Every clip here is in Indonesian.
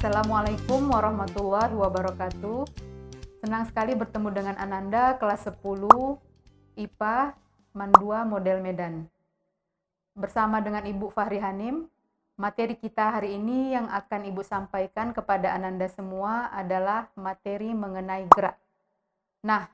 Assalamualaikum warahmatullahi wabarakatuh. Senang sekali bertemu dengan Ananda kelas 10 IPA MAN 2 model Medan. Bersama dengan Ibu Fahri Hanim, materi kita hari ini yang akan Ibu sampaikan kepada Ananda semua adalah materi mengenai gerak. Nah,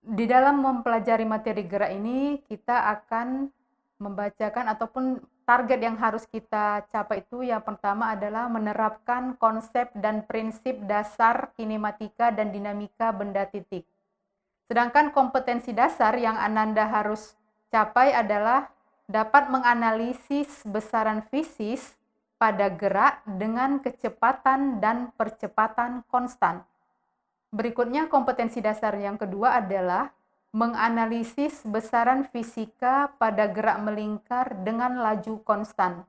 di dalam mempelajari materi gerak ini, kita akan membacakan ataupun target yang harus kita capai itu yang pertama adalah menerapkan konsep dan prinsip dasar kinematika dan dinamika benda titik. Sedangkan kompetensi dasar yang Ananda harus capai adalah dapat menganalisis besaran fisis pada gerak dengan kecepatan dan percepatan konstan. Berikutnya kompetensi dasar yang kedua adalah menganalisis besaran fisika pada gerak melingkar dengan laju konstan.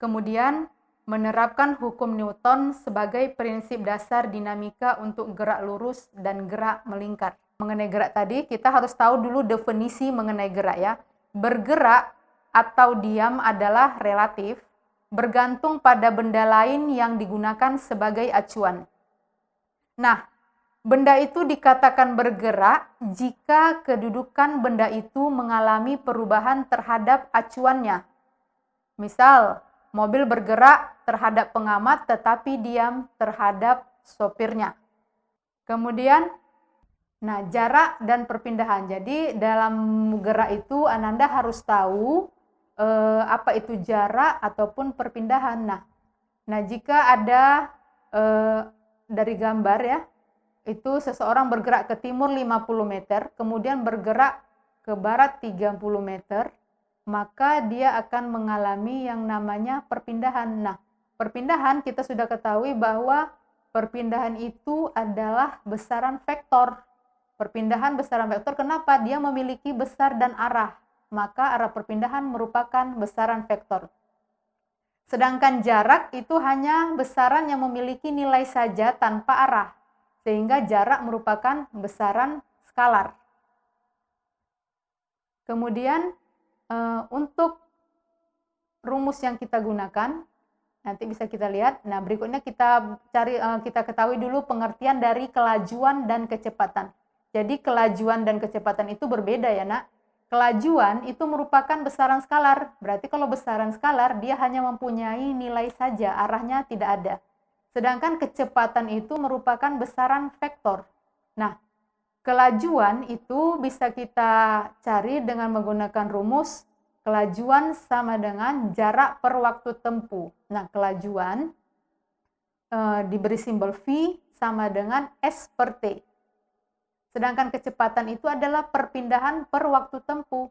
Kemudian menerapkan hukum Newton sebagai prinsip dasar dinamika untuk gerak lurus dan gerak melingkar. Mengenai gerak tadi, kita harus tahu dulu definisi mengenai gerak ya. Bergerak atau diam adalah relatif, bergantung pada benda lain yang digunakan sebagai acuan. Nah, benda itu dikatakan bergerak jika kedudukan benda itu mengalami perubahan terhadap acuannya. Misal, mobil bergerak terhadap pengamat tetapi diam terhadap sopirnya. Kemudian, jarak dan perpindahan. Jadi, dalam gerak itu Ananda harus tahu apa itu jarak ataupun perpindahan. Nah jika ada dari gambar ya, itu seseorang bergerak ke timur 50 meter, kemudian bergerak ke barat 30 meter, maka dia akan mengalami yang namanya perpindahan. Nah, perpindahan kita sudah ketahui bahwa perpindahan itu adalah besaran vektor. Perpindahan besaran vektor, kenapa? Dia memiliki besar dan arah, maka arah perpindahan merupakan besaran vektor. Sedangkan jarak itu hanya besaran yang memiliki nilai saja tanpa arah, sehingga jarak merupakan besaran skalar. Kemudian untuk rumus yang kita gunakan, nanti bisa kita lihat. Nah, berikutnya kita ketahui dulu pengertian dari kelajuan dan kecepatan. Jadi kelajuan dan kecepatan itu berbeda ya, Nak. Kelajuan itu merupakan besaran skalar. Berarti kalau besaran skalar, dia hanya mempunyai nilai saja, arahnya tidak ada. Sedangkan kecepatan itu merupakan besaran vektor. Nah, kelajuan itu bisa kita cari dengan menggunakan rumus kelajuan sama dengan jarak per waktu tempuh. Nah, kelajuan diberi simbol V sama dengan S per T. Sedangkan kecepatan itu adalah perpindahan per waktu tempuh.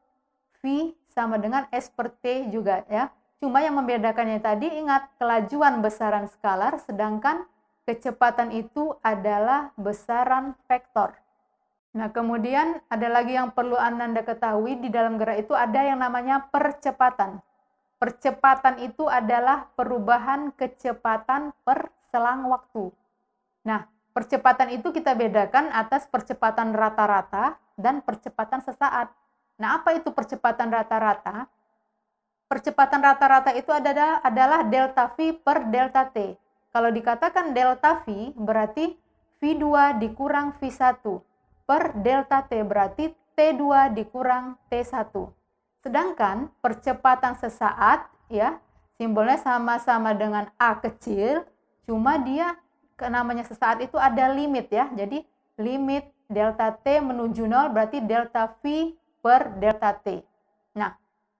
V sama dengan S per T juga ya. Cuma yang membedakannya tadi, ingat, kelajuan besaran skalar, sedangkan kecepatan itu adalah besaran vektor. Nah, kemudian ada lagi yang perlu Ananda ketahui, di dalam gerak itu ada yang namanya percepatan. Percepatan itu adalah perubahan kecepatan per selang waktu. Nah, percepatan itu kita bedakan atas percepatan rata-rata dan percepatan sesaat. Nah, apa itu percepatan rata-rata? Percepatan rata-rata itu adalah delta V per delta T. Kalau dikatakan delta V berarti V2 dikurang V1 per delta T berarti T2 dikurang T1. Sedangkan percepatan sesaat ya, simbolnya sama-sama dengan A kecil, cuma dia namanya sesaat itu ada limit ya. Jadi limit delta T menuju 0 berarti delta V per delta T. Nah,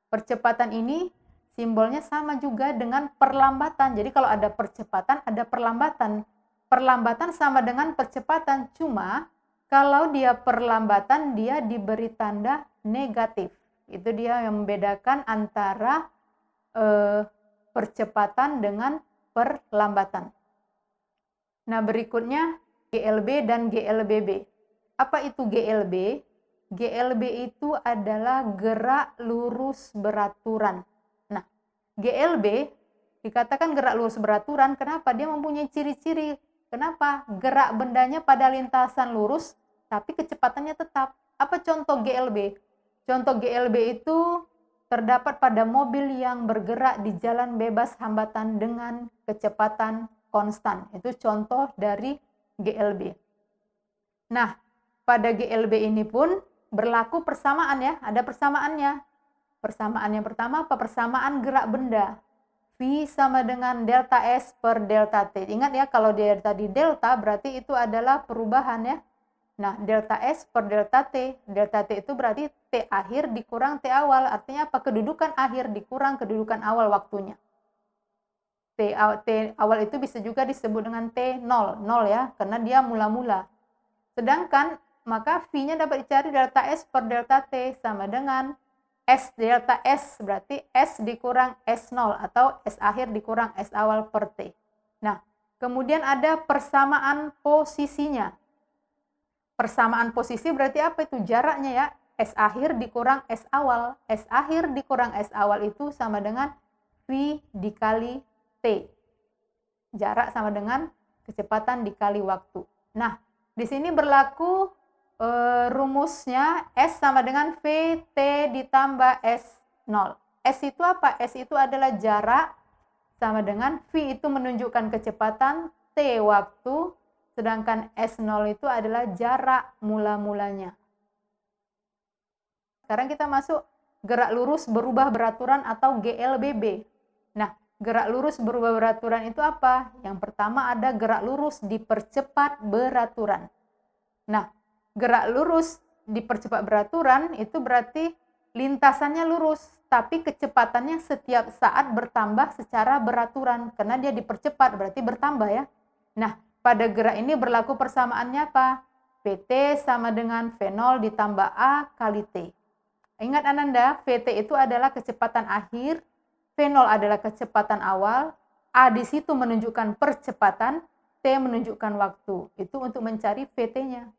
percepatan ini simbolnya sama juga dengan perlambatan. Jadi kalau ada percepatan, ada perlambatan. Perlambatan sama dengan percepatan, cuma kalau dia perlambatan, dia diberi tanda negatif. Itu dia yang membedakan antara percepatan dengan perlambatan. Nah, berikutnya GLB dan GLBB. Apa itu GLB? GLB itu adalah gerak lurus beraturan. Nah, GLB dikatakan gerak lurus beraturan, kenapa? Dia mempunyai ciri-ciri. Kenapa? Gerak bendanya pada lintasan lurus, tapi kecepatannya tetap. Apa contoh GLB? Contoh GLB itu terdapat pada mobil yang bergerak di jalan bebas hambatan dengan kecepatan konstan. Itu contoh dari GLB. Nah, pada GLB ini pun berlaku persamaan ya, ada persamaannya. Persamaan yang pertama apa? Persamaan gerak benda. V sama dengan delta S per delta T. Ingat ya, kalau dia tadi delta berarti itu adalah perubahan ya. Nah, delta S per delta T. Delta T itu berarti T akhir dikurang T awal. Artinya apa? Kedudukan akhir dikurang kedudukan awal waktunya. T awal itu bisa juga disebut dengan T0. 0 ya, karena dia mula-mula. Sedangkan, maka V-nya dapat dicari delta S per delta T sama dengan S delta S. Berarti S dikurang S0 atau S akhir dikurang S awal per T. Nah, kemudian ada persamaan posisinya. Persamaan posisi berarti apa itu? Jaraknya ya. S akhir dikurang S awal. S akhir dikurang S awal itu sama dengan V dikali T. Jarak sama dengan kecepatan dikali waktu. Nah, di sini berlaku rumusnya S sama dengan VT ditambah S0. S itu apa? S itu adalah jarak sama dengan V itu menunjukkan kecepatan, T waktu, sedangkan S0 itu adalah jarak mula-mulanya. Sekarang kita masuk gerak lurus berubah beraturan atau GLBB. Nah, gerak lurus berubah beraturan itu apa? Yang pertama ada gerak lurus dipercepat beraturan. Nah, gerak lurus dipercepat beraturan itu berarti lintasannya lurus, tapi kecepatannya setiap saat bertambah secara beraturan. Karena dia dipercepat berarti bertambah ya. Nah, pada gerak ini berlaku persamaannya apa? VT sama dengan V0 ditambah A kali T. Ingat Ananda, VT itu adalah kecepatan akhir, V0 adalah kecepatan awal, A di situ menunjukkan percepatan, T menunjukkan waktu. Itu untuk mencari VT-nya.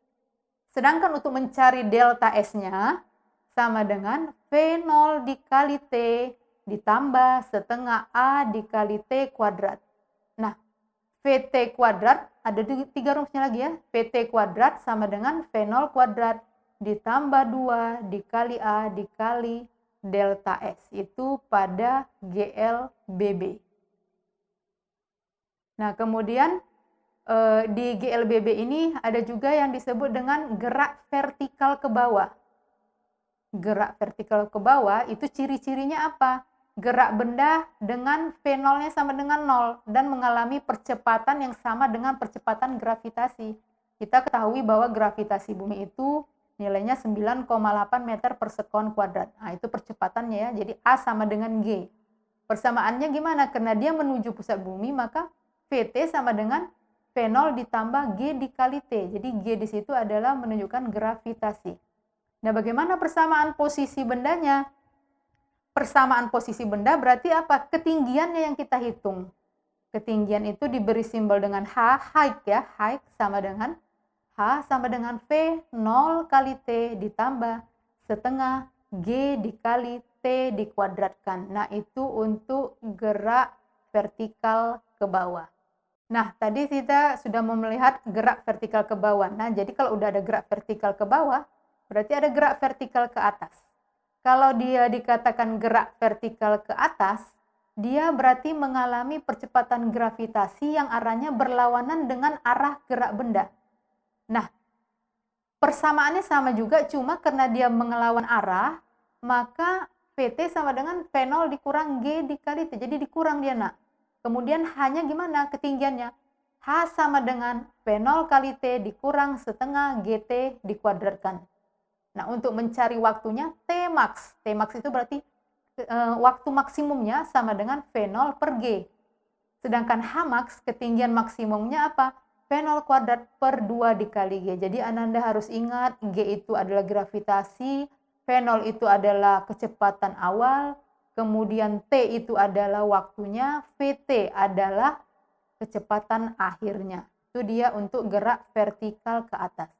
Sedangkan untuk mencari delta S-nya sama dengan V0 dikali T ditambah setengah A dikali T kuadrat. Nah, VT kuadrat, ada 3 rumusnya lagi ya. VT kuadrat sama dengan V0 kuadrat ditambah 2 dikali A dikali delta S. Itu pada GLBB. Nah, kemudian di GLBB ini ada juga yang disebut dengan gerak vertikal ke bawah. Gerak vertikal ke bawah itu ciri-cirinya apa? Gerak benda dengan V0-nya sama dengan 0 dan mengalami percepatan yang sama dengan percepatan gravitasi. Kita ketahui bahwa gravitasi bumi itu nilainya 9,8 meter per sekon kuadrat. Nah, itu percepatannya ya. Jadi A sama dengan G. Persamaannya gimana? Karena dia menuju pusat bumi, maka VT sama dengan V0 ditambah G dikali T. Jadi G di situ adalah menunjukkan gravitasi. Nah, bagaimana persamaan posisi bendanya? Persamaan posisi benda berarti apa? Ketinggiannya yang kita hitung. Ketinggian itu diberi simbol dengan H, height ya. Height sama dengan H sama dengan V 0 kali T ditambah setengah G dikali T dikuadratkan. Nah, itu untuk gerak vertikal ke bawah. Nah, tadi kita sudah melihat gerak vertikal ke bawah. Nah, jadi kalau udah ada gerak vertikal ke bawah, berarti ada gerak vertikal ke atas. Kalau dia dikatakan gerak vertikal ke atas, dia berarti mengalami percepatan gravitasi yang arahnya berlawanan dengan arah gerak benda. Nah, persamaannya sama juga, cuma karena dia mengelawan arah, maka VT sama dengan V0 dikurang G dikali T. Jadi dikurang dia, nak. Kemudian hanya gimana ketinggiannya? H sama dengan V0 kali T dikurang setengah GT dikuadratkan. Nah, untuk mencari waktunya T max. T max itu berarti waktu maksimumnya sama dengan V0 per G. Sedangkan H max, ketinggian maksimumnya apa? V0 kuadrat per 2 dikali G. Jadi Ananda harus ingat, G itu adalah gravitasi, V0 itu adalah kecepatan awal, kemudian T itu adalah waktunya, VT adalah kecepatan akhirnya. Itu dia untuk gerak vertikal ke atas.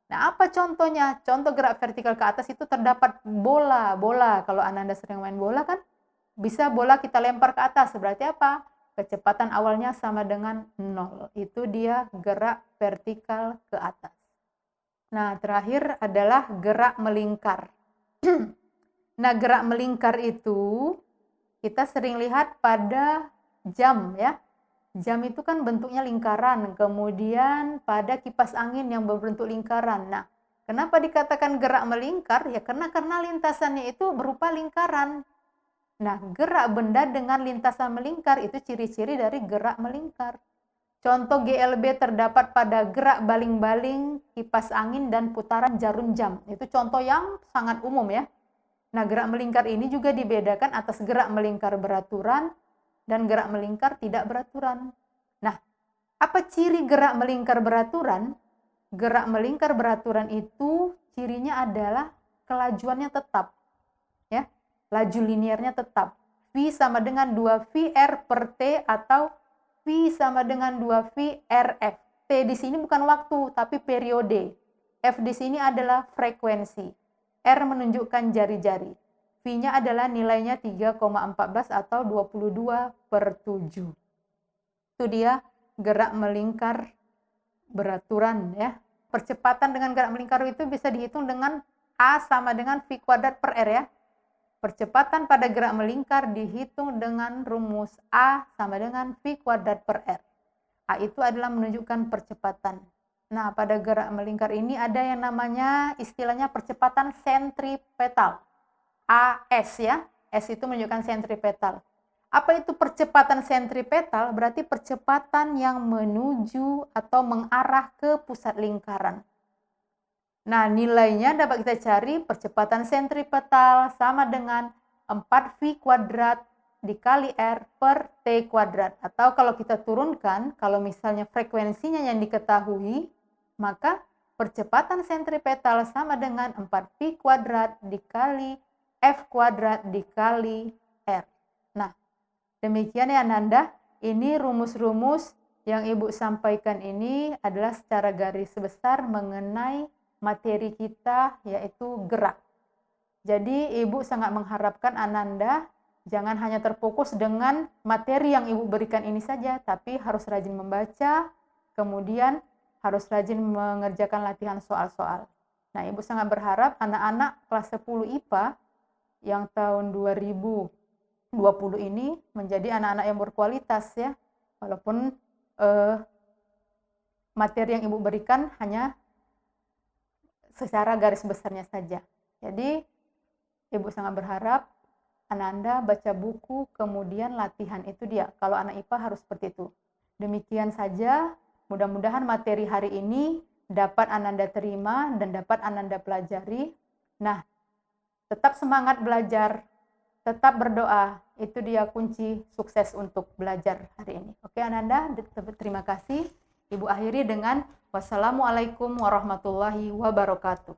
Nah, apa contohnya? Contoh gerak vertikal ke atas itu terdapat bola. Kalau Ananda sering main bola kan, bisa bola kita lempar ke atas. Berarti apa? Kecepatan awalnya sama dengan 0. Itu dia gerak vertikal ke atas. Nah, terakhir adalah gerak melingkar. Nah, gerak melingkar itu kita sering lihat pada jam ya. Jam itu kan bentuknya lingkaran, kemudian pada kipas angin yang berbentuk lingkaran. Nah, kenapa dikatakan gerak melingkar? Ya karena lintasannya itu berupa lingkaran. Nah, gerak benda dengan lintasan melingkar itu ciri-ciri dari gerak melingkar. Contoh GLB terdapat pada gerak baling-baling, kipas angin, dan putaran jarum jam. Itu contoh yang sangat umum ya. Nah, gerak melingkar ini juga dibedakan atas gerak melingkar beraturan dan gerak melingkar tidak beraturan. Nah, apa ciri gerak melingkar beraturan? Gerak melingkar beraturan itu cirinya adalah kelajuannya tetap. Ya, laju linearnya tetap. V sama dengan 2V R per T atau V sama dengan 2V RF. T di sini bukan waktu, tapi periode. F di sini adalah frekuensi. R menunjukkan jari-jari. V-nya adalah nilainya 3,14 atau 22/7. Itu dia gerak melingkar beraturan ya. Percepatan dengan gerak melingkar itu bisa dihitung dengan A sama dengan V kuadrat per R ya. Percepatan pada gerak melingkar dihitung dengan rumus A sama dengan V kuadrat per R. A itu adalah menunjukkan percepatan. Nah, pada gerak melingkar ini ada yang namanya istilahnya percepatan sentripetal. AS ya. S itu menunjukkan sentripetal. Apa itu percepatan sentripetal? Berarti percepatan yang menuju atau mengarah ke pusat lingkaran. Nah, nilainya dapat kita cari percepatan sentripetal sama dengan 4V kuadrat dikali R per T kuadrat. Atau kalau kita turunkan, kalau misalnya frekuensinya yang diketahui, maka percepatan sentripetal sama dengan 4V kuadrat dikali F kuadrat dikali R. Nah, demikian ya Ananda. Ini rumus-rumus yang Ibu sampaikan ini adalah secara garis besar mengenai materi kita yaitu gerak. Jadi Ibu sangat mengharapkan Ananda jangan hanya terfokus dengan materi yang Ibu berikan ini saja, tapi harus rajin membaca, kemudian harus rajin mengerjakan latihan soal-soal. Nah, Ibu sangat berharap anak-anak kelas 10 IPA yang tahun 2020 ini menjadi anak-anak yang berkualitas ya. Walaupun materi yang Ibu berikan hanya secara garis besarnya saja. Jadi, Ibu sangat berharap Ananda baca buku, kemudian latihan, itu dia. Kalau anak IPA harus seperti itu. Demikian saja, mudah-mudahan materi hari ini dapat Ananda terima dan dapat Ananda pelajari. Nah, tetap semangat belajar, tetap berdoa, itu dia kunci sukses untuk belajar hari ini. Oke Ananda, terima kasih. Ibu akhiri dengan wassalamualaikum warahmatullahi wabarakatuh.